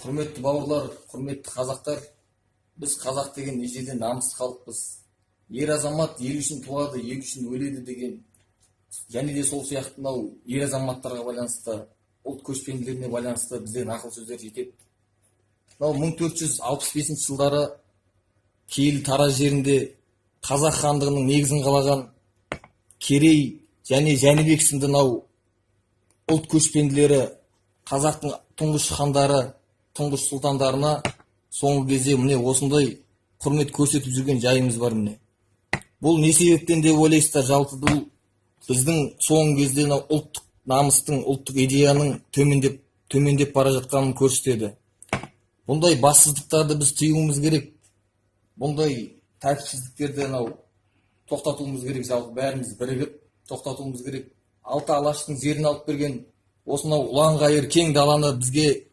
Құрметті бауырлар, құрметті қазақтар, біз қазақ деген ежелден намысты халықпыз. Ер азамат ел үшін туады, ел үшін өледі деген, және де сол сияқты мынау ер азаматтарға байланысты, ұлт көшпенділеріне байланысты бізден ақыл сөздер жетеді. Мынау 1465 жылдары Киелі Тараз жерінде қазақ хандығының негізін қалаған Керей және Жәнібек сынды мынау ұлт көшпенділері қазақтың тұңғыш хандары, тұңғыш сұлтандарына соңғы кезде міне осындай құрмет көрсетіп жүрген жайымыз бар міне. Бұл не себептен деп ойлайсыздар? Жалпы бұл біздің соңғы кезде ұлттық намыстың, ұлттық идеяның төмендеп бара жатқанын көрсетеді. Бұндай бассыздықтарды біз тыюымыз керек. Бұндай тәртіпсіздіктерді тоқтатуымыз керек. Жалпы бәріміз бірігіп тоқтатуымыз керек. Алты алаштың жерін алып берген осынау ұлан-ғайыр кең даланы бізге